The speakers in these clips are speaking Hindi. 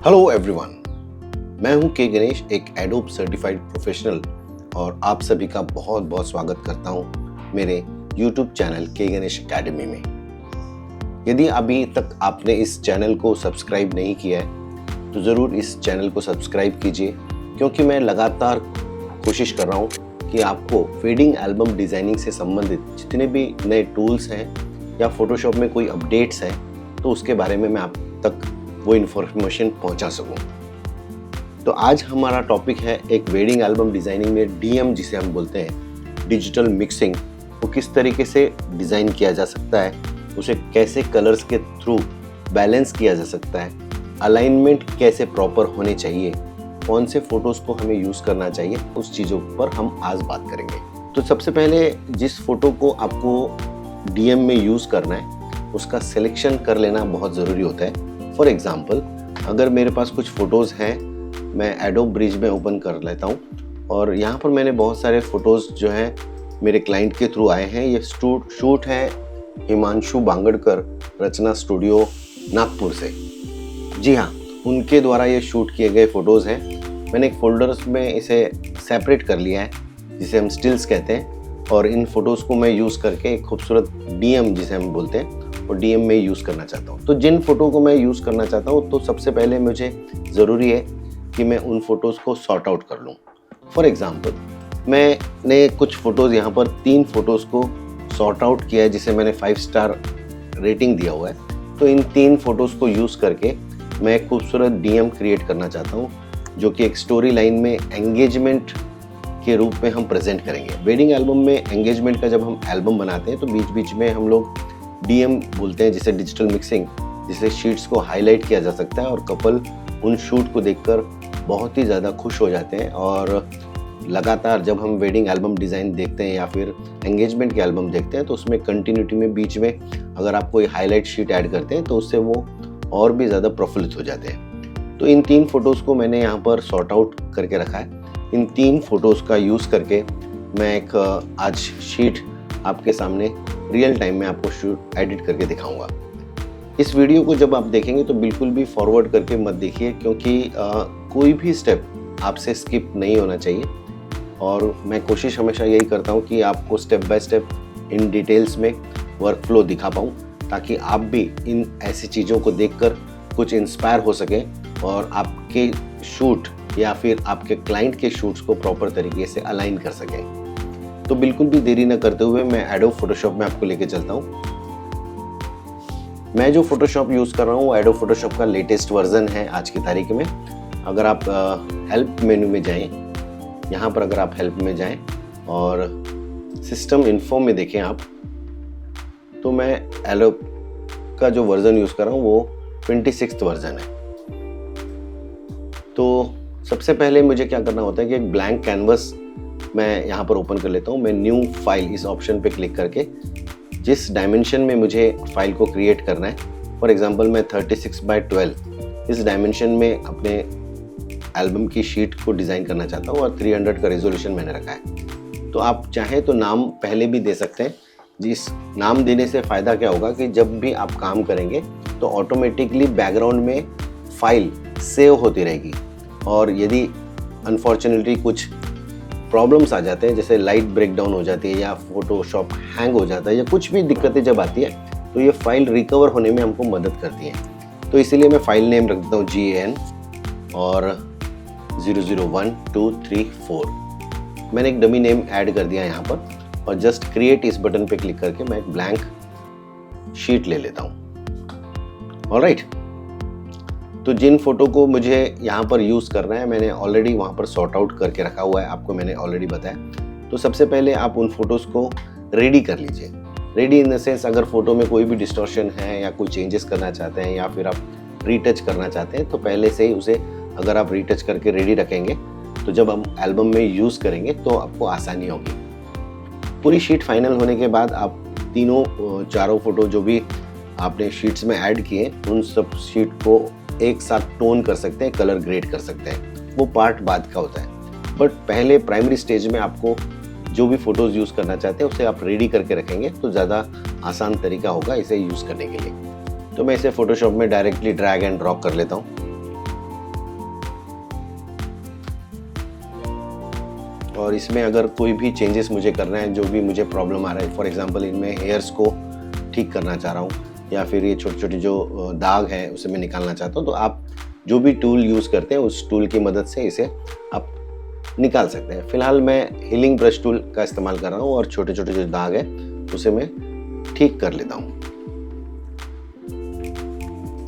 हेलो एवरीवन, मैं हूं के गणेश, एक एडोब सर्टिफाइड प्रोफेशनल और आप सभी का बहुत बहुत स्वागत करता हूं मेरे यूट्यूब चैनल के गणेश एकेडमी में। यदि अभी तक आपने इस चैनल को सब्सक्राइब नहीं किया है तो ज़रूर इस चैनल को सब्सक्राइब कीजिए, क्योंकि मैं लगातार कोशिश कर रहा हूं कि आपको वेडिंग एल्बम डिज़ाइनिंग से संबंधित जितने भी नए टूल्स हैं या फोटोशॉप में कोई अपडेट्स हैं तो उसके बारे में मैं आप तक वो इन्फॉर्मेशन पहुंचा सकूं। तो आज हमारा टॉपिक है एक वेडिंग एल्बम डिज़ाइनिंग में डीएम जिसे हम बोलते हैं, डिजिटल मिक्सिंग, वो किस तरीके से डिज़ाइन किया जा सकता है, उसे कैसे कलर्स के थ्रू बैलेंस किया जा सकता है, अलाइनमेंट कैसे प्रॉपर होने चाहिए, कौन से फ़ोटोज़ को हमें यूज़ करना चाहिए, उस चीज़ों पर हम आज बात करेंगे। तो सबसे पहले जिस फ़ोटो को आपको डीएम में यूज़ करना है उसका सिलेक्शन कर लेना बहुत ज़रूरी होता है। फॉर एग्ज़ाम्पल, अगर मेरे पास कुछ फ़ोटोज़ हैं, मैं एडोब ब्रिज में ओपन कर लेता हूँ और यहाँ पर मैंने बहुत सारे फ़ोटोज़ जो हैं मेरे क्लाइंट के थ्रू आए हैं। ये शूट है हिमांशु बांगड़कर, रचना स्टूडियो नागपुर से। जी हाँ, उनके द्वारा ये शूट किए गए फ़ोटोज़ हैं। मैंने एक फ़ोल्डर्स में इसे सेपरेट कर लिया है जिसे हम स्टिल्स कहते हैं, और इन फ़ोटोज़ को मैं यूज़ करके एक खूबसूरत डीएम जिसे हम बोलते हैं और डीएम में यूज़ करना चाहता हूँ। तो जिन फ़ोटो को मैं यूज़ करना चाहता हूँ तो सबसे पहले मुझे ज़रूरी है कि मैं उन फ़ोटोज़ को सॉर्ट आउट कर लूँ। फॉर एग्ज़ाम्पल, मैंने कुछ फ़ोटोज़ यहाँ पर 3 फ़ोटोज़ को सॉर्ट आउट किया है जिसे मैंने 5 स्टार रेटिंग दिया हुआ है। तो इन 3 फ़ोटोज़ को यूज़ करके मैं एक खूबसूरत डीएम क्रिएट करना चाहता हूँ, जो कि एक स्टोरी लाइन में एंगेजमेंट के रूप में हम प्रेजेंट करेंगे। वेडिंग एल्बम में एंगेजमेंट का जब हम एल्बम बनाते हैं तो बीच बीच में हम लोग डीएम बोलते हैं, जिसे डिजिटल मिक्सिंग, जिसे शीट्स को हाईलाइट किया जा सकता है और कपल उन शूट को देखकर बहुत ही ज़्यादा खुश हो जाते हैं। और लगातार जब हम वेडिंग एल्बम डिज़ाइन देखते हैं या फिर एंगेजमेंट के एल्बम देखते हैं तो उसमें कंटिन्यूटी में बीच में अगर आप कोई हाईलाइट शीट ऐड करते हैं तो उससे वो और भी ज़्यादा प्रफुल्लित हो जाते हैं। तो इन 3 फ़ोटोज़ को मैंने यहाँ पर सॉर्ट आउट करके रखा है। इन 3 फ़ोटोज़ का यूज़ करके मैं एक आज शीट आपके सामने रियल टाइम में आपको शूट एडिट करके दिखाऊंगा। इस वीडियो को जब आप देखेंगे तो बिल्कुल भी फॉरवर्ड करके मत देखिए, क्योंकि कोई भी स्टेप आपसे स्किप नहीं होना चाहिए। और मैं कोशिश हमेशा यही करता हूं कि आपको step by step in details में वर्क फ्लो दिखा पाऊँ, ताकि आप भी इन ऐसी चीज़ों को देखकर कुछ इंस्पायर हो सकें और आपके शूट या फिर आपके क्लाइंट के शूट्स को प्रॉपर तरीके से अलाइन कर सकें। तो बिल्कुल भी देरी न करते हुए मैं एडोब फोटोशॉप में आपको लेके चलता हूँ। मैं जो फोटोशॉप यूज़ कर रहा हूँ वो एडोब फोटोशॉप का लेटेस्ट वर्जन है आज की तारीख में। अगर आप हेल्प मेन्यू में जाएं, यहाँ पर अगर आप हेल्प में जाएं और सिस्टम इन्फो में देखें आप, तो मैं एडोब का जो वर्जन यूज़ कर रहा हूँ वो 26th वर्जन है। तो सबसे पहले मुझे क्या करना होता है कि एक ब्लैंक कैनवस मैं यहाँ पर ओपन कर लेता हूँ। मैं न्यू फाइल इस ऑप्शन पे क्लिक करके जिस डायमेंशन में मुझे फाइल को क्रिएट करना है, फॉर एग्जांपल मैं 36x12 इस डायमेंशन में अपने एल्बम की शीट को डिज़ाइन करना चाहता हूँ और 300 का रेजोल्यूशन मैंने रखा है। तो आप चाहें तो नाम पहले भी दे सकते हैं। जिस नाम देने से फ़ायदा क्या होगा कि जब भी आप काम करेंगे तो ऑटोमेटिकली बैकग्राउंड में फाइल सेव होती रहेगी, और यदि अनफॉर्चुनेटली कुछ प्रॉब्लम्स आ जाते हैं, जैसे लाइट ब्रेकडाउन हो जाती है या फोटोशॉप हैंग हो जाता है या कुछ भी दिक्कतें जब आती है, तो ये फाइल रिकवर होने में हमको मदद करती है। तो इसीलिए मैं फाइल नेम रख देता हूँ GAN और 001234। मैंने एक डमी नेम ऐड कर दिया यहाँ पर, और जस्ट क्रिएट इस बटन पे क्लिक करके मैं एक ब्लैंक शीट ले लेता हूँ। ऑलराइट, तो जिन फ़ोटो को मुझे यहाँ पर यूज़ करना है मैंने ऑलरेडी वहाँ पर सॉर्ट आउट करके रखा हुआ है, आपको मैंने ऑलरेडी बताया। तो सबसे पहले आप उन फ़ोटोज़ को रेडी कर लीजिए। रेडी इन द सेंस, अगर फ़ोटो में कोई भी डिस्टॉर्शन है या कोई चेंजेस करना चाहते हैं या फिर आप रीटच करना चाहते हैं तो पहले से ही उसे अगर आप रीटच करके रेडी रखेंगे तो जब हम एल्बम में यूज़ करेंगे तो आपको आसानी होगी। पूरी शीट फाइनल होने के बाद आप चारों फ़ोटो जो भी आपने शीट्स में ऐड किए उन सब शीट को एक साथ टोन कर सकते हैं, कलर ग्रेड कर सकते हैं। वो पार्ट बाद का होता है, बट पहले प्राइमरी स्टेज में आपको जो भी फ़ोटोज़ यूज़ करना चाहते हैं उसे आप रेडी करके रखेंगे तो ज़्यादा आसान तरीका होगा इसे यूज़ करने के लिए। तो मैं इसे फ़ोटोशॉप में डायरेक्टली ड्रैग एंड ड्रॉप कर लेता हूँ। और इसमें अगर कोई भी चेंजेस मुझे करना है, जो भी मुझे प्रॉब्लम आ रहा है, फॉर एग्जांपल इनमें हेयर्स को ठीक करना चाह रहा हूँ या फिर ये छोटे छोटे जो दाग है उसे मैं निकालना चाहता हूँ, तो आप जो भी टूल यूज़ करते हैं उस टूल की मदद से इसे आप निकाल सकते हैं। फिलहाल मैं हीलिंग ब्रश टूल का इस्तेमाल कर रहा हूँ और छोटे छोटे जो दाग है उसे मैं ठीक कर लेता हूँ,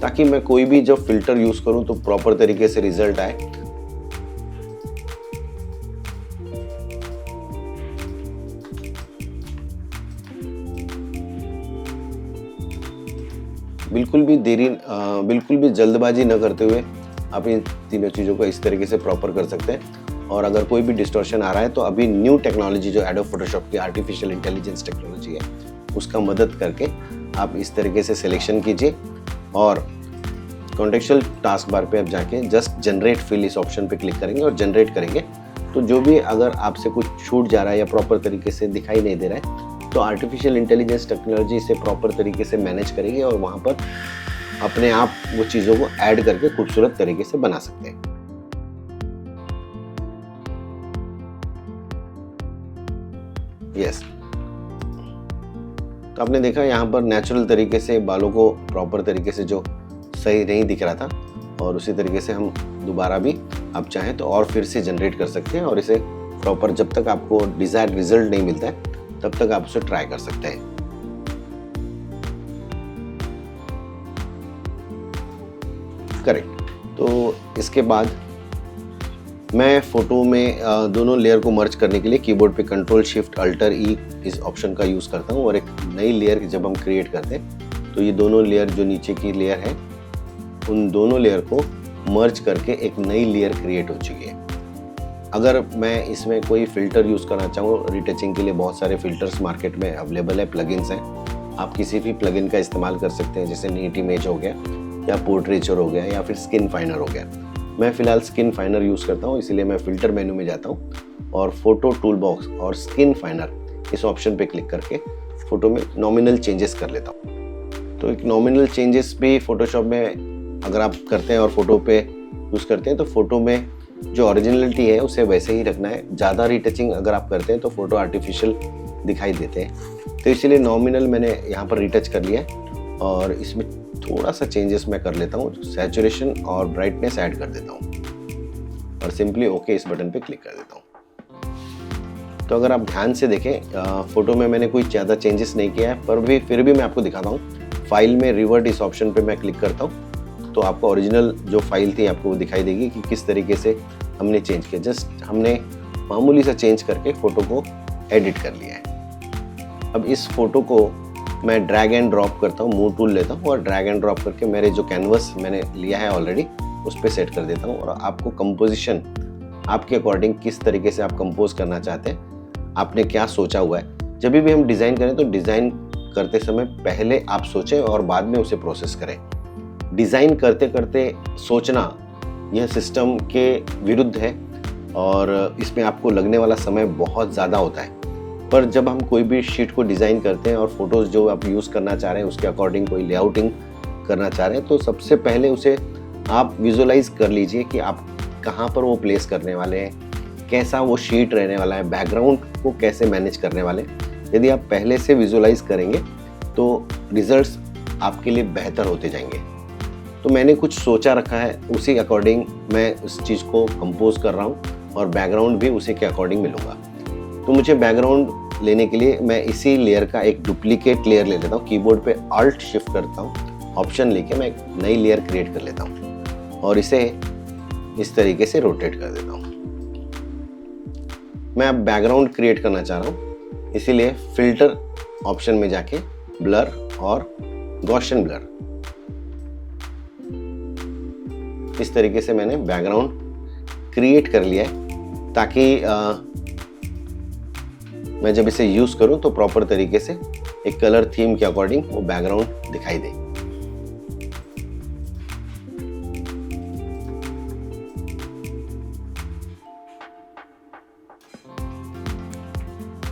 ताकि मैं कोई भी जब फिल्टर यूज़ करूँ तो प्रॉपर तरीके से रिजल्ट आए। बिल्कुल भी जल्दबाजी न करते हुए आप इन तीनों चीज़ों को इस तरीके से प्रॉपर कर सकते हैं। और अगर कोई भी डिस्टॉर्शन आ रहा है तो अभी न्यू टेक्नोलॉजी जो एडोब फोटोशॉप की आर्टिफिशियल इंटेलिजेंस टेक्नोलॉजी है उसका मदद करके आप इस तरीके से सिलेक्शन कीजिए और कॉन्टेक्चुअल टास्क बार पे आप जाके जस्ट जनरेट फिल इस ऑप्शन पे क्लिक करेंगे और जनरेट करेंगे। तो जो भी अगर आपसे कुछ छूट जा रहा है या प्रॉपर तरीके से दिखाई नहीं दे रहा है तो आर्टिफिशियल इंटेलिजेंस टेक्नोलॉजी इसे प्रॉपर तरीके से मैनेज करेगी और वहाँ पर अपने आप वो चीज़ों को ऐड करके खूबसूरत तरीके से बना सकते हैं। यस, तो आपने देखा यहाँ पर नेचुरल तरीके से बालों को प्रॉपर तरीके से जो सही नहीं दिख रहा था, और उसी तरीके से हम दोबारा भी आप चाहें तो और फिर से जनरेट कर सकते हैं और इसे प्रॉपर जब तक आपको डिजायर्ड रिजल्ट नहीं मिलता है तब तक आप उसे ट्राई कर सकते हैं। करेक्ट। तो इसके बाद मैं फोटो में दोनों लेयर को मर्ज करने के लिए कीबोर्ड पे कंट्रोल शिफ्ट अल्टर ई इस ऑप्शन का यूज़ करता हूँ और एक नई लेयर जब हम क्रिएट करते हैं तो ये दोनों लेयर जो नीचे की लेयर है उन दोनों लेयर को मर्ज करके एक नई लेयर क्रिएट हो चुकी है। अगर मैं इसमें कोई फ़िल्टर यूज़ करना चाहूँ, रिटचिंग के लिए बहुत सारे फ़िल्टर्स मार्केट में अवेलेबल है, प्लगइन्स हैं। आप किसी भी प्लगइन का इस्तेमाल कर सकते हैं, जैसे नीट इमेज हो गया या पोर्ट्रेचर हो गया या फिर स्किन फाइनर हो गया। मैं फ़िलहाल स्किन फाइनर यूज़ करता हूँ, इसीलिए मैं फ़िल्टर मेनू में जाता हूँ और फोटो टूल बॉक्स और स्किन फाइनर इस ऑप्शन पे क्लिक करके फ़ोटो में नॉमिनल चेंजेस कर लेता हूँ। तो एक नॉमिनल चेंजेस भी फ़ोटोशॉप में अगर आप करते हैं और फोटो पे यूज़ करते हैं तो फ़ोटो में जो ओरिजिनलिटी है उसे वैसे ही रखना है। ज़्यादा रिटचिंग अगर आप करते हैं तो फ़ोटो आर्टिफिशियल दिखाई देते हैं, तो इसीलिए नॉमिनल मैंने यहाँ पर रिटच कर लिया है और इसमें थोड़ा सा चेंजेस मैं कर लेता हूँ, सैचुरेशन और ब्राइटनेस ऐड कर देता हूँ और सिंपली ओके इस बटन पे क्लिक कर देता हूँ। तो अगर आप ध्यान से देखें फ़ोटो में मैंने कोई ज़्यादा चेंजेस नहीं किया है, पर फिर भी मैं आपको दिखाता हूँ। फाइल में रिवर्ट इस ऑप्शन पे मैं क्लिक करता हूँ तो आपको ओरिजिनल जो फाइल थी आपको वो दिखाई देगी कि किस तरीके से हमने चेंज किया। जस्ट हमने मामूली सा चेंज करके फ़ोटो को एडिट कर लिया है। अब इस फ़ोटो को मैं ड्रैग एंड ड्रॉप करता हूँ, मूव टूल लेता हूँ और ड्रैग एंड ड्रॉप करके मेरे जो कैनवस मैंने लिया है ऑलरेडी उस पर सेट कर देता हूँ। और आपको कंपोजिशन आपके अकॉर्डिंग किस तरीके से आप कंपोज करना चाहते हैं, आपने क्या सोचा हुआ है। जब भी हम डिज़ाइन करें तो डिज़ाइन करते समय पहले आप सोचें और बाद में उसे प्रोसेस करें। डिज़ाइन करते करते सोचना यह सिस्टम के विरुद्ध है और इसमें आपको लगने वाला समय बहुत ज़्यादा होता है। पर जब हम कोई भी शीट को डिज़ाइन करते हैं और फोटोज़ जो आप यूज़ करना चाह रहे हैं उसके अकॉर्डिंग कोई लेआउटिंग करना चाह रहे हैं तो सबसे पहले उसे आप विजुलाइज कर लीजिए कि आप कहाँ पर वो प्लेस करने वाले हैं, कैसा वो शीट रहने वाला है, बैकग्राउंड को कैसे मैनेज करने वाले हैं। यदि आप पहले से विजुलाइज करेंगे तो रिजल्ट्स आपके लिए बेहतर होते जाएंगे। तो मैंने कुछ सोचा रखा है, उसी अकॉर्डिंग मैं उस चीज़ को कंपोज कर रहा हूँ और बैकग्राउंड भी उसी के अकॉर्डिंग मिलूँगा। तो मुझे बैकग्राउंड लेने के लिए मैं इसी लेयर का एक डुप्लीकेट लेयर ले लेता हूँ, कीबोर्ड पे अल्ट शिफ्ट करता हूँ, ऑप्शन लेके मैं एक नई लेयर क्रिएट कर लेता हूँ और इसे इस तरीके से रोटेट कर देता हूँ। मैं अब बैकग्राउंड क्रिएट करना चाह रहा हूँ, इसीलिए फिल्टर ऑप्शन में जाके ब्लर और गॉसियन ब्लर इस तरीके से मैंने बैकग्राउंड क्रिएट कर लिया है, ताकि मैं जब इसे यूज़ करूं तो प्रॉपर तरीके से एक कलर थीम के अकॉर्डिंग वो बैकग्राउंड दिखाई दे।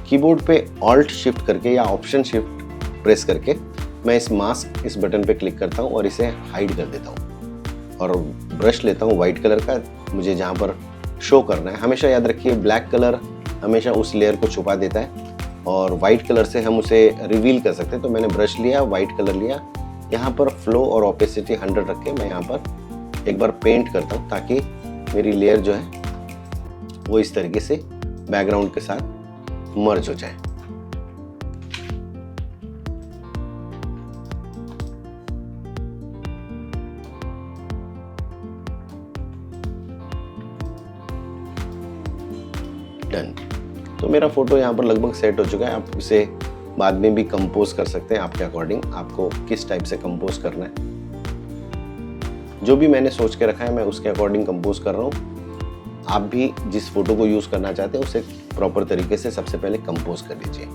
कीबोर्ड पे ऑल्ट शिफ्ट करके या ऑप्शन शिफ्ट प्रेस करके मैं इस मास्क इस बटन पे क्लिक करता हूं और इसे हाइड कर देता हूं और ब्रश लेता हूं वाइट कलर का, मुझे जहां पर शो करना है। हमेशा याद रखिए ब्लैक कलर हमेशा उस लेयर को छुपा देता है और वाइट कलर से हम उसे रिवील कर सकते हैं। तो मैंने ब्रश लिया, वाइट कलर लिया, यहाँ पर फ्लो और ओपेसिटी 100 रख के मैं यहाँ पर एक बार पेंट करता हूँ ताकि मेरी लेयर जो है वो इस तरीके से बैकग्राउंड के साथ मर्ज हो जाए। डन। तो मेरा फोटो यहाँ पर लगभग सेट हो चुका है। आप इसे बाद में भी कंपोज कर सकते हैं आपके अकॉर्डिंग, आपको किस टाइप से कंपोज करना है। जो भी मैंने सोच के रखा है मैं उसके अकॉर्डिंग कंपोज कर रहा हूँ। आप भी जिस फोटो को यूज करना चाहते हैं उसे प्रॉपर तरीके से सबसे पहले कंपोज कर लीजिए।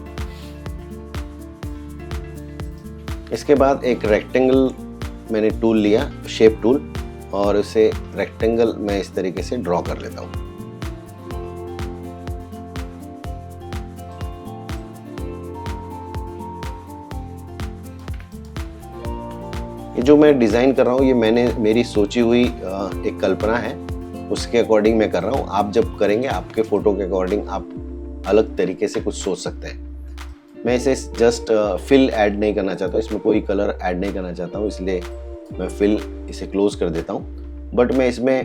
इसके बाद एक रेक्टेंगल मैंने टूल लिया, शेप टूल, और उसे रेक्टेंगल मैं इस तरीके से ड्रॉ कर लेता हूँ। ये जो मैं डिज़ाइन कर रहा हूँ ये मेरी सोची हुई एक कल्पना है, उसके अकॉर्डिंग मैं कर रहा हूँ। आप जब करेंगे आपके फ़ोटो के अकॉर्डिंग आप अलग तरीके से कुछ सोच सकते हैं। मैं इसे जस्ट फिल ऐड नहीं करना चाहता हूँ, इसमें कोई कलर ऐड नहीं करना चाहता हूँ, इसलिए मैं फिल इसे क्लोज कर देता हूँ। बट मैं इसमें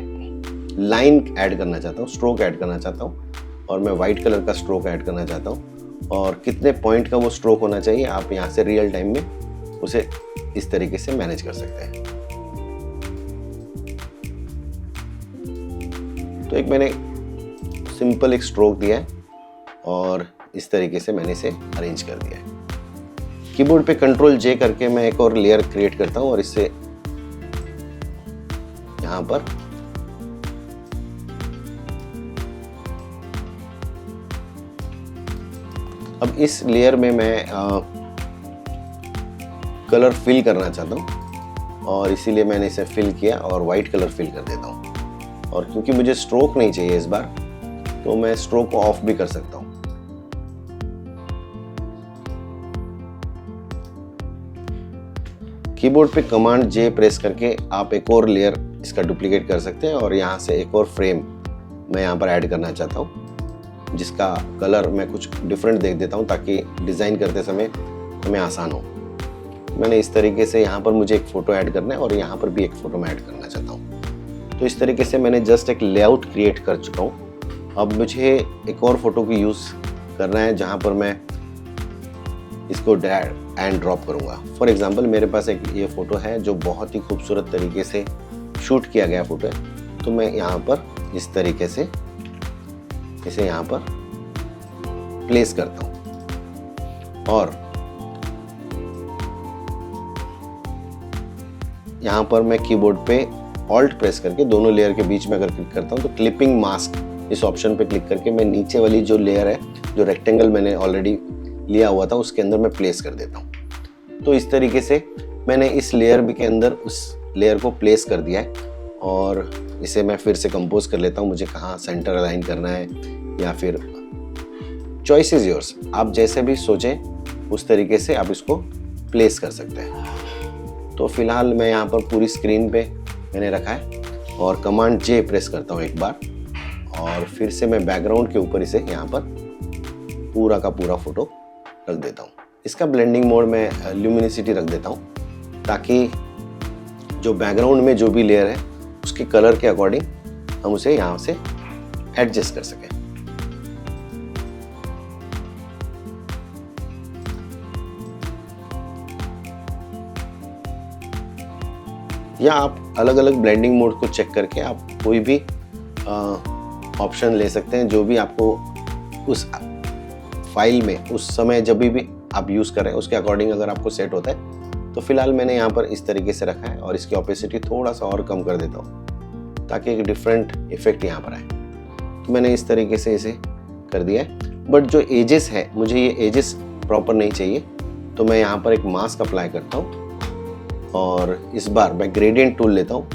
लाइन ऐड करना चाहता हूँ, स्ट्रोक ऐड करना चाहता हूँ, और मैं वाइट कलर का स्ट्रोक ऐड करना चाहता हूँ। और कितने पॉइंट का वो स्ट्रोक होना चाहिए आप यहाँ से रियल टाइम में उसे इस तरीके से मैनेज कर सकते हैं। तो एक मैंने सिंपल एक स्ट्रोक दिया है और इस तरीके से मैंने इसे अरेंज कर दिया है। कीबोर्ड पे कंट्रोल जे करके मैं एक और लेयर क्रिएट करता हूं और इससे यहां पर अब इस लेयर में मैं कलर फिल करना चाहता हूँ और इसीलिए मैंने इसे फिल किया और वाइट कलर फिल कर देता हूँ। और क्योंकि मुझे स्ट्रोक नहीं चाहिए इस बार, तो मैं स्ट्रोक को ऑफ भी कर सकता हूँ। कीबोर्ड पे कमांड जे प्रेस करके आप एक और लेयर इसका डुप्लीकेट कर सकते हैं और यहाँ से एक और फ्रेम मैं यहाँ पर ऐड करना चाहता हूँ, जिसका कलर मैं कुछ डिफरेंट देख देता हूँ ताकि डिज़ाइन करते समय हमें आसान हो। मैंने इस तरीके से यहाँ पर मुझे एक फ़ोटो ऐड करना है और यहाँ पर भी एक फ़ोटो मैं ऐड करना चाहता हूँ। तो इस तरीके से मैंने जस्ट एक लेआउट क्रिएट कर चुका हूँ। अब मुझे एक और फोटो की यूज़ करना है जहाँ पर मैं इसको ड्रैग एंड ड्रॉप करूँगा। फॉर एग्जांपल मेरे पास एक ये फ़ोटो है जो बहुत ही खूबसूरत तरीके से शूट किया गया फ़ोटो है। तो मैं यहाँ पर इस तरीके से इसे यहाँ पर प्लेस करता हूँ और यहाँ पर मैं कीबोर्ड पे ऑल्ट प्रेस करके दोनों लेयर के बीच में अगर क्लिक करता हूँ तो क्लिपिंग मास्क इस ऑप्शन पे क्लिक करके मैं नीचे वाली जो लेयर है, जो रेक्टेंगल मैंने ऑलरेडी लिया हुआ था, उसके अंदर मैं प्लेस कर देता हूँ। तो इस तरीके से मैंने इस लेयर के अंदर उस लेयर को प्लेस कर दिया है और इसे मैं फिर से कंपोज कर लेता हूँ। मुझे कहाँ सेंटर अलाइन करना है या फिर चॉइस इज योर्स, आप जैसे भी सोचें उस तरीके से आप इसको प्लेस कर सकते हैं। तो फिलहाल मैं यहाँ पर पूरी स्क्रीन पे मैंने रखा है और कमांड जे प्रेस करता हूँ एक बार और फिर से मैं बैकग्राउंड के ऊपर इसे यहाँ पर पूरा का पूरा फोटो रख देता हूँ। इसका ब्लेंडिंग मोड में ल्यूमिनिसिटी रख देता हूँ ताकि जो बैकग्राउंड में जो भी लेयर है उसके कलर के अकॉर्डिंग हम उसे यहाँ से एडजस्ट कर सकें। या आप अलग अलग ब्लेंडिंग मोड को चेक करके आप कोई भी ऑप्शन ले सकते हैं जो भी आपको उस फाइल में उस समय जब भी आप यूज़ करें उसके अकॉर्डिंग अगर आपको सेट होता है। तो फिलहाल मैंने यहाँ पर इस तरीके से रखा है और इसकी ओपेसिटी थोड़ा सा और कम कर देता हूँ ताकि एक डिफरेंट इफेक्ट यहाँ पर आए। तो मैंने इस तरीके से इसे कर दिया है। बट जो एजेस है, मुझे ये एजेस प्रॉपर नहीं चाहिए, तो मैं यहाँ पर एक मास्क अप्लाई करता हूँ और इस बार मैं ग्रेडियंट टूल लेता हूँ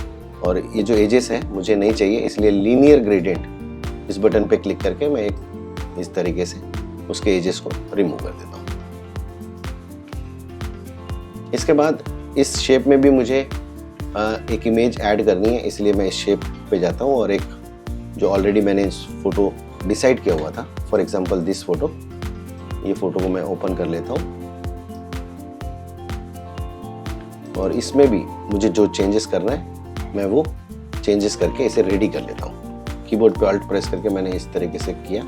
और ये जो एजेस है मुझे नहीं चाहिए, इसलिए लीनियर ग्रेडियंट इस बटन पे क्लिक करके मैं एक इस तरीके से उसके एजेस को रिमूव कर देता हूँ। इसके बाद इस शेप में भी मुझे एक इमेज ऐड करनी है, इसलिए मैं इस शेप पे जाता हूँ और एक जो ऑलरेडी मैंने इस फोटो डिसाइड किया हुआ था। फॉर एग्जाम्पल दिस फोटो, ये फोटो को मैं ओपन कर लेता हूँ और इसमें भी मुझे जो चेंजेस करना है मैं वो चेंजेस करके इसे रेडी कर लेता हूँ। कीबोर्ड पे ऑल्ट प्रेस करके मैंने इस तरीके से किया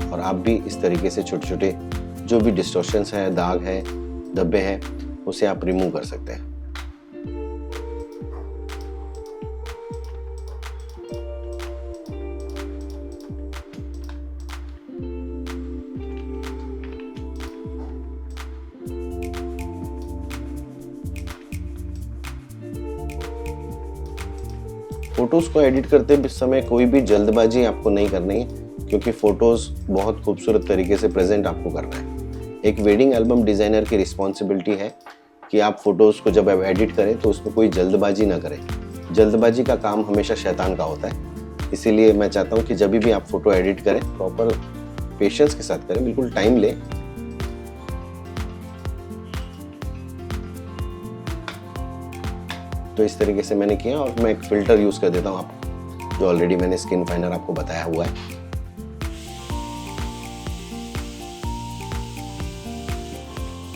और आप भी इस तरीके से छोटे छोटे जो भी डिस्टॉर्शंस है, दाग है, धब्बे हैं, उसे आप रिमूव कर सकते हैं। फोटोज़ को एडिट करते समय कोई भी जल्दबाजी आपको नहीं करनी है, क्योंकि फ़ोटोज़ बहुत खूबसूरत तरीके से प्रेजेंट आपको करना है। एक वेडिंग एल्बम डिज़ाइनर की रिस्पॉन्सिबिलिटी है कि आप फ़ोटोज़ को जब आप एडिट करें तो उसमें कोई जल्दबाजी ना करें। जल्दबाजी का काम हमेशा शैतान का होता है। इसीलिए मैं चाहता हूँ कि जब भी आप फ़ोटो एडिट करें प्रॉपर पेशेंस के साथ करें, बिल्कुल टाइम लें। तो इस तरीके से मैंने किया और मैं एक फ़िल्टर यूज़ कर देता हूँ, आप जो ऑलरेडी मैंने स्किन फाइनर आपको बताया हुआ है।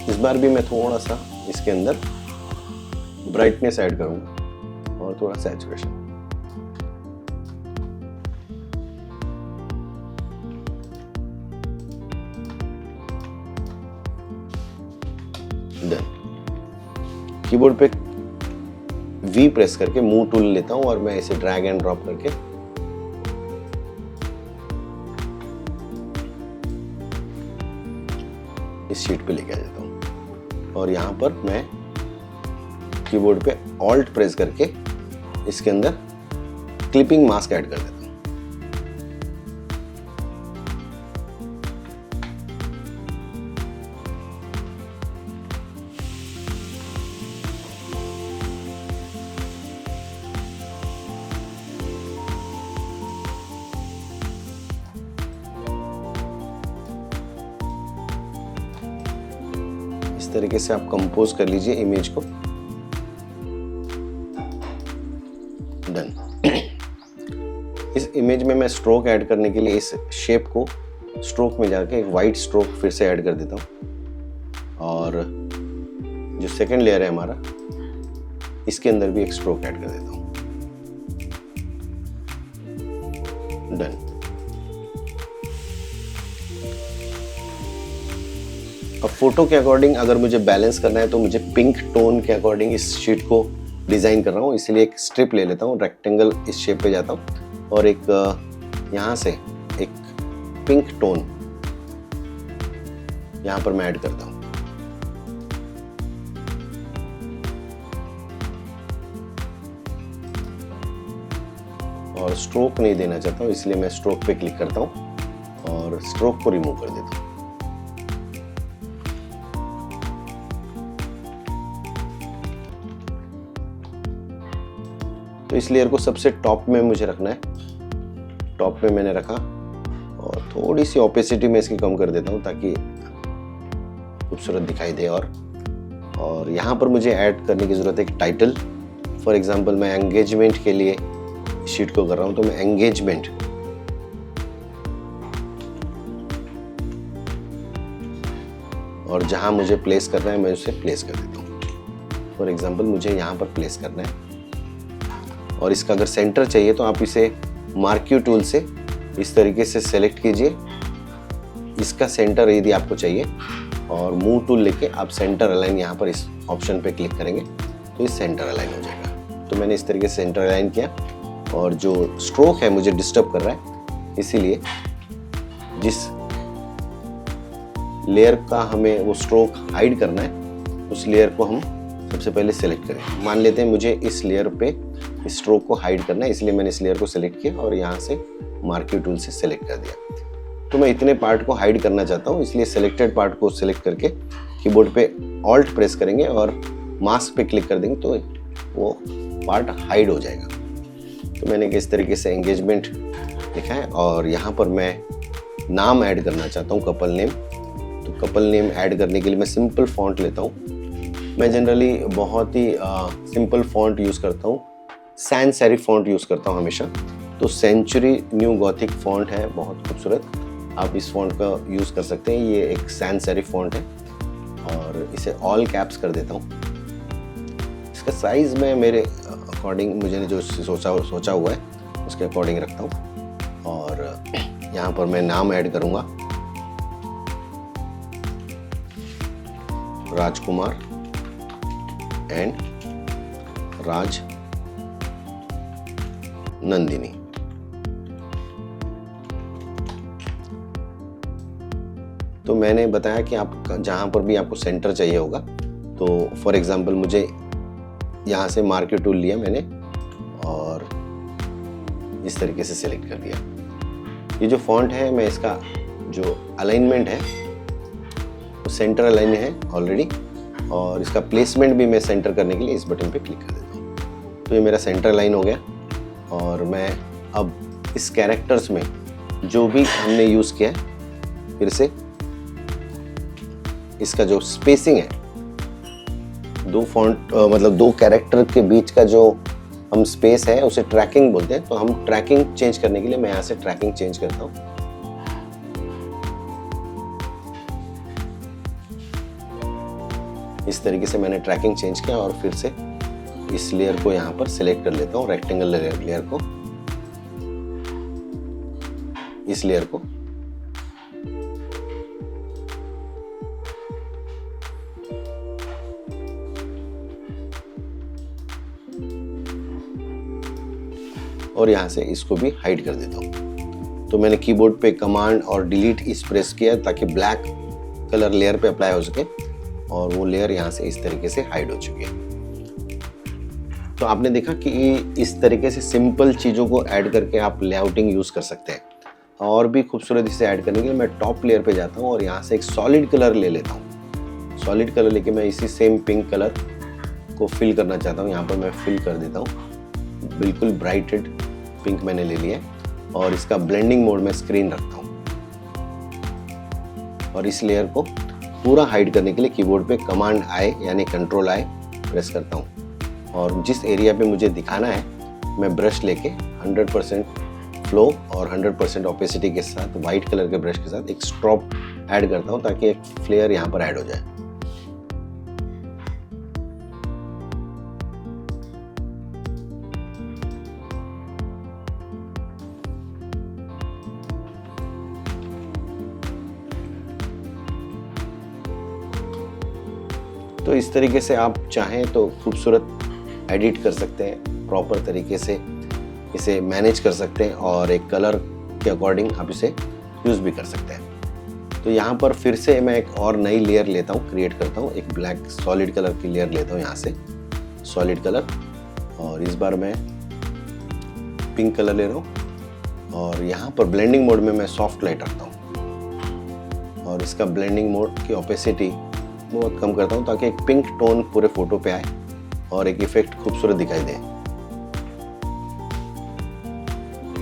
इस बार भी मैं थोड़ा सा इसके अंदर ब्राइटनेस ऐड करूँगा और थोड़ा सैचुरेशन। डन। कीबोर्ड पे V प्रेस करके मूव टूल लेता हूं और मैं इसे ड्रैग एंड ड्रॉप करके इस शीट पे लेके आ जाता हूं और यहां पर मैं कीबोर्ड पे ऑल्ट प्रेस करके इसके अंदर क्लिपिंग मास्क ऐड कर देता हूं। इस तरीके से आप कंपोज कर लीजिए इमेज को। डन। इस इमेज में मैं स्ट्रोक ऐड करने के लिए इस शेप को स्ट्रोक में जाके एक वाइट स्ट्रोक फिर से ऐड कर देता हूँ और जो सेकंड लेयर है हमारा, इसके अंदर भी एक स्ट्रोक ऐड कर देता हूँ। डन। अब फोटो के अकॉर्डिंग अगर मुझे बैलेंस करना है तो मुझे पिंक टोन के अकॉर्डिंग इस शीट को डिज़ाइन कर रहा हूँ, इसलिए एक स्ट्रिप ले लेता हूँ, रेक्टेंगल इस शेप पे जाता हूँ और एक यहाँ से एक पिंक टोन यहाँ पर मैं ऐड करता हूँ। और स्ट्रोक नहीं देना चाहता हूँ, इसलिए मैं स्ट्रोक पे क्लिक करता हूँ और स्ट्रोक को रिमूव कर देता हूँ। तो इस लेयर को सबसे टॉप में मुझे रखना है। टॉप में मैंने रखा और थोड़ी सी ओपेसिटी में इसकी कम कर देता हूँ ताकि खूबसूरत दिखाई दे। और यहाँ पर मुझे ऐड करने की ज़रूरत है एक टाइटल। फॉर एग्जांपल मैं एंगेजमेंट के लिए शीट को कर रहा हूँ तो मैं एंगेजमेंट और जहाँ मुझे प्लेस करना है मैं उसे प्लेस कर देता हूँ। फॉर एग्जांपल मुझे यहाँ पर प्लेस करना है और इसका अगर सेंटर चाहिए तो आप इसे मार्क्यू टूल से इस तरीके से सेलेक्ट कीजिए, इसका सेंटर यदि आपको चाहिए, और मूव टूल लेके आप सेंटर अलाइन यहाँ पर इस ऑप्शन पे क्लिक करेंगे तो ये सेंटर अलाइन हो जाएगा। तो मैंने इस तरीके से सेंटर अलाइन किया और जो स्ट्रोक है मुझे डिस्टर्ब कर रहा है, इसीलिए जिस लेयर का हमें वो स्ट्रोक हाइड करना है उस लेयर को हम सबसे पहले सेलेक्ट करें। मान लेते हैं मुझे इस लेयर पे इस स्ट्रोक को हाइड करना है, इसलिए मैंने इस लेयर को सेलेक्ट किया और यहाँ से मार्क्यू टूल से सेलेक्ट कर दिया। तो मैं इतने पार्ट को हाइड करना चाहता हूँ, इसलिए सेलेक्टेड पार्ट को सेलेक्ट करके कीबोर्ड पे ऑल्ट प्रेस करेंगे और मास्क पे क्लिक कर देंगे तो वो पार्ट हाइड हो जाएगा। तो मैंने इस तरीके से एंगेजमेंट लिखा है और यहाँ पर मैं नाम ऐड करना चाहता हूँ, कपल नेम। तो कपल नेम ऐड करने के लिए मैं सिंपल फॉन्ट लेता हूँ। मैं जनरली बहुत ही सिंपल फॉन्ट यूज़ करता हूँ, सैंस सेरिफ फॉन्ट यूज़ करता हूँ हमेशा। तो सेंचुरी न्यू गॉथिक फॉन्ट है, बहुत खूबसूरत। आप इस फॉन्ट का यूज़ कर सकते हैं। ये एक सैंस सेरिफ फॉन्ट है और इसे ऑल कैप्स कर देता हूँ। इसका साइज़ में मेरे अकॉर्डिंग, मुझे जो सोचा हुआ है उसके अकॉर्डिंग रखता हूँ। और यहाँ पर मैं नाम ऐड करूँगा, राजकुमार एंड राज नंदिनी। तो मैंने बताया कि आप जहाँ पर भी आपको सेंटर चाहिए होगा, तो फॉर एग्जांपल मुझे यहाँ से मार्कर टूल लिया मैंने और इस तरीके से सिलेक्ट कर दिया। ये जो फॉन्ट है, मैं इसका जो अलाइनमेंट है वो सेंटर अलाइन है ऑलरेडी, और इसका प्लेसमेंट भी मैं सेंटर करने के लिए इस बटन पे क्लिक कर देता हूँ। तो ये मेरा सेंटर लाइन हो गया। और मैं अब इस कैरेक्टर्स में जो भी हमने यूज़ किया है, फिर से इसका जो स्पेसिंग है, दो फॉन्ट मतलब दो कैरेक्टर के बीच का जो हम स्पेस है उसे ट्रैकिंग बोलते हैं। तो हम ट्रैकिंग चेंज करने के लिए मैं यहाँ से ट्रैकिंग चेंज करता हूँ। इस तरीके से मैंने ट्रैकिंग चेंज किया और फिर से इस लेयर को यहाँ पर सिलेक्ट कर लेता हूँ, रेक्टेंगल लेयर को, इस लेयर को। और यहाँ से इसको भी हाइड कर देता हूँ। तो मैंने कीबोर्ड पे कमांड और डिलीट इस प्रेस किया ताकि ब्लैक कलर लेयर पे अप्लाई हो सके, और वो लेयर यहाँ से इस तरीके से हाइड हो चुकी है। तो आपने देखा कि इस तरीके से सिंपल चीज़ों को ऐड करके आप लेआउटिंग यूज़ कर सकते हैं। और भी खूबसूरत इसे ऐड करने के लिए मैं टॉप लेयर पे जाता हूँ और यहाँ से एक सॉलिड कलर ले लेता हूँ। सॉलिड कलर लेके मैं इसी सेम पिंक कलर को फिल करना चाहता हूँ। यहाँ पर मैं फिल कर देता हूँ, बिल्कुल ब्राइटेड पिंक मैंने ले लिया और इसका ब्लेंडिंग मोड में स्क्रीन रखता हूँ। और इस लेयर को पूरा हाइड करने के लिए कीबोर्ड पे कमांड आई यानी कंट्रोल आई प्रेस करता हूँ, और जिस एरिया पे मुझे दिखाना है मैं ब्रश लेके 100% फ्लो और 100% ओपेसिटी के साथ वाइट कलर के ब्रश के साथ एक स्ट्रोक ऐड करता हूँ ताकि एक फ्लेयर यहाँ पर ऐड हो जाए। तो इस तरीके से आप चाहें तो खूबसूरत एडिट कर सकते हैं, प्रॉपर तरीके से इसे मैनेज कर सकते हैं और एक कलर के अकॉर्डिंग आप इसे यूज़ भी कर सकते हैं। तो यहाँ पर फिर से मैं एक और नई लेयर लेता हूँ, क्रिएट करता हूँ। एक ब्लैक सॉलिड कलर की लेयर लेता हूँ यहाँ से, सॉलिड कलर, और इस बार मैं पिंक कलर ले रहा हूँ और यहाँ पर ब्लेंडिंग मोड में मैं सॉफ्ट लाइट रखता हूँ और इसका ब्लेंडिंग मोड की ओपेसिटी बहुत कम करता हूँ ताकि एक पिंक टोन पूरे फोटो पे आए और एक इफेक्ट खूबसूरत दिखाई दे।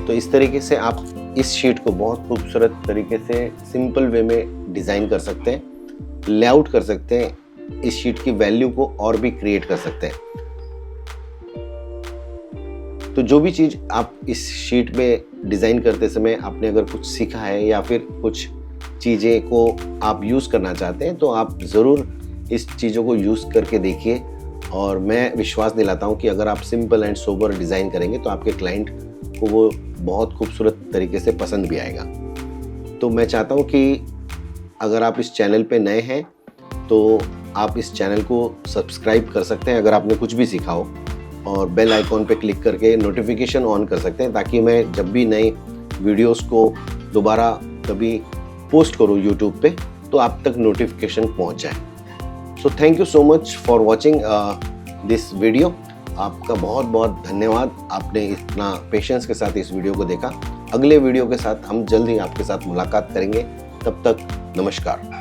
तो इस तरीके से आप इस शीट को बहुत खूबसूरत तरीके से सिंपल वे में डिज़ाइन कर सकते हैं, लेआउट कर सकते हैं, इस शीट की वैल्यू को और भी क्रिएट कर सकते हैं। तो जो भी चीज़ आप इस शीट में डिज़ाइन करते समय आपने अगर कुछ सीखा है या फिर कुछ चीज़ें को आप यूज़ करना चाहते हैं तो आप ज़रूर इस चीज़ों को यूज़ करके देखिए, और मैं विश्वास दिलाता हूँ कि अगर आप सिंपल एंड सोबर डिज़ाइन करेंगे तो आपके क्लाइंट को वो बहुत खूबसूरत तरीके से पसंद भी आएगा। तो मैं चाहता हूँ कि अगर आप इस चैनल पे नए हैं तो आप इस चैनल को सब्सक्राइब कर सकते हैं अगर आपने कुछ भी सीखा हो, और बेल आइकॉन पे क्लिक करके नोटिफिकेशन ऑन कर सकते हैं ताकि मैं जब भी नए वीडियोस को दोबारा कभी पोस्ट करूँ यूट्यूब पे तो आप तक नोटिफिकेशन पहुँच जाए। So thank you so much for watching this video. आपका बहुत बहुत धन्यवाद, आपने इतना पेशेंस के साथ इस वीडियो को देखा। अगले वीडियो के साथ हम जल्द ही आपके साथ मुलाकात करेंगे, तब तक नमस्कार।